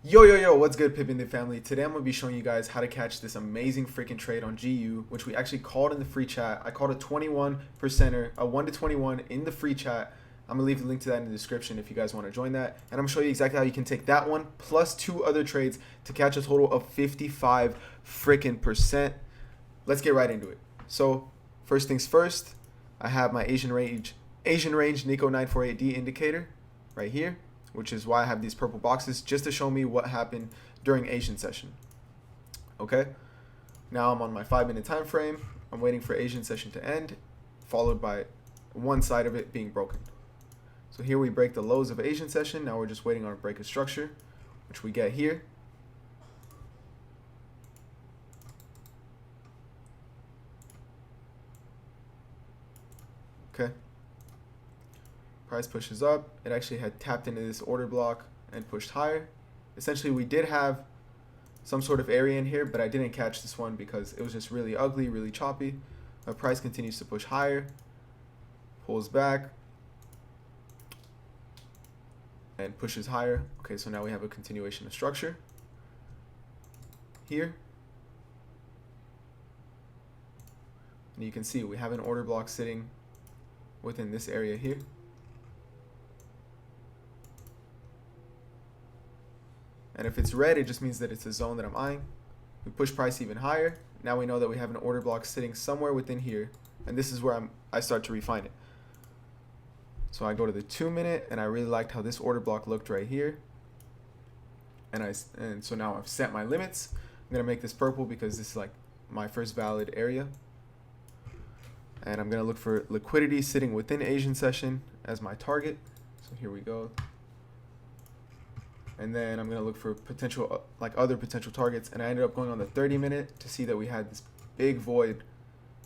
Yo, what's good, PIP N DIP family? Today I'm going to be showing you guys how to catch this amazing freaking trade on GU, which we actually called in the free chat. I called a 21%er, a 1 to 21 in the free chat. I'm going to leave the link to that in the description if you guys want to join that. And I'm going to show you exactly how you can take that one plus 2 other trades to catch a total of 55 freaking percent. Let's get right into it. So first things first, I have my Asian range Nico 948D indicator right here, which is why I have these purple boxes, just to show me what happened during Asian session. Okay, now I'm on my 5-minute time frame. I'm waiting for Asian session to end, followed by one side of it being broken. So here we break the lows of Asian session. Now we're just waiting on a break of structure, which we get here. Okay. Price pushes up. It actually had tapped into this order block and pushed higher. Essentially, we did have some sort of area in here, but I didn't catch this one because it was just really ugly, really choppy. The price continues to push higher, pulls back, and pushes higher. Okay, so now we have a continuation of structure here. And you can see we have an order block sitting within this area here. And if it's red, it just means that it's a zone that I'm eyeing. We push price even higher. Now we know that we have an order block sitting somewhere within here. And this is where I start to refine it. So I go to the 2-minute, and I really liked how this order block looked right here. And so now I've set my limits. I'm going to make this purple because this is like my first valid area. And I'm going to look for liquidity sitting within Asian session as my target. So here we go. And then I'm going to look for potential, other potential targets. And I ended up going on the 30-minute to see that we had this big void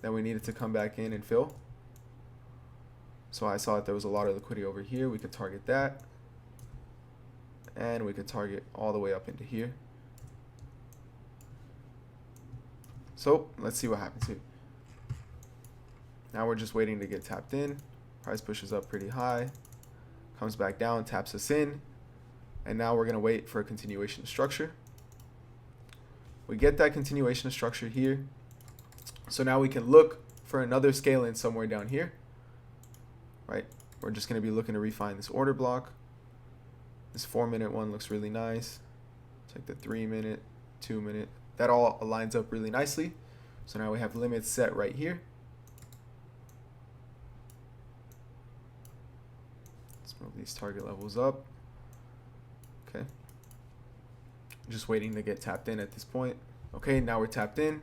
that we needed to come back in and fill. So I saw that there was a lot of liquidity over here. We could target that. And we could target all the way up into here. So let's see what happens here. Now we're just waiting to get tapped in. Price pushes up pretty high. Comes back down, taps us in. And now we're going to wait for a continuation of structure. We get that continuation of structure here. So now we can look for another scale in somewhere down here. Right? We're just going to be looking to refine this order block. This 4-minute one looks really nice. Check the 3-minute, 2-minute. That all aligns up really nicely. So now we have limits set right here. Let's move these target levels up. Okay, just waiting to get tapped in at this point. Okay, now we're tapped in,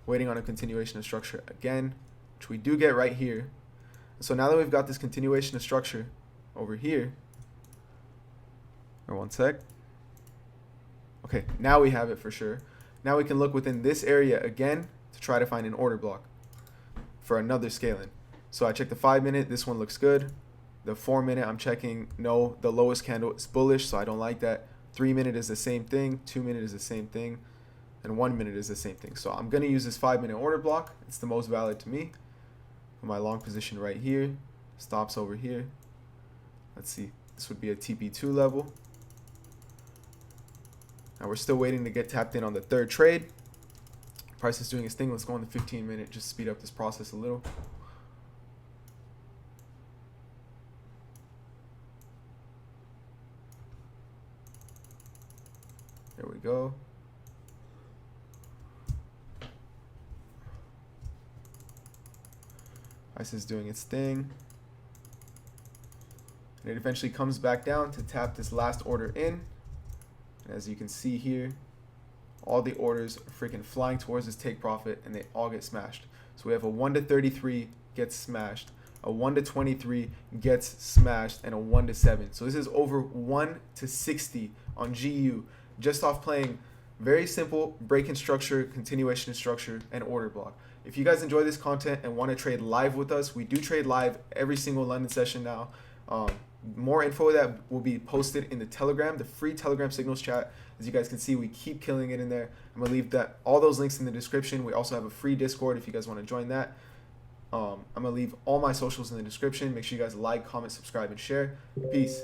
waiting on a continuation of structure again, which we do get right here. So now that we've got this continuation of structure over here, or one sec. Okay, now we have it for sure. Now we can look within this area again to try to find an order block for another scaling. So I checked the 5-minute, this one looks good. The 4-minute, I'm checking, no, the lowest candle is bullish, so I don't like that. 3-minute is the same thing, 2-minute is the same thing, and 1-minute is the same thing. So I'm going to use this 5-minute order block. It's the most valid to me. Put my long position right here, stops over here. Let's see, this would be a TP2 level. Now we're still waiting to get tapped in on the 3rd trade. Price is doing its thing. Let's go on the 15-minute, just speed up this process a little. There we go. Price is doing its thing. And it eventually comes back down to tap this last order in. And as you can see here, all the orders are freaking flying towards this take profit, and they all get smashed. So we have a 1 to 33 gets smashed, a 1 to 23 gets smashed, and a 1 to 7. So this is over 1 to 60 on GU. Just off playing very simple break-in structure, continuation structure, and order block. If you guys enjoy this content and want to trade live with us, we do trade live every single London session now. More info of that will be posted in the Telegram, the free Telegram signals chat. As you guys can see, we keep killing it in there. I'm going to leave all those links in the description. We also have a free Discord if you guys want to join that. I'm going to leave all my socials in the description. Make sure you guys like, comment, subscribe, and share. Peace.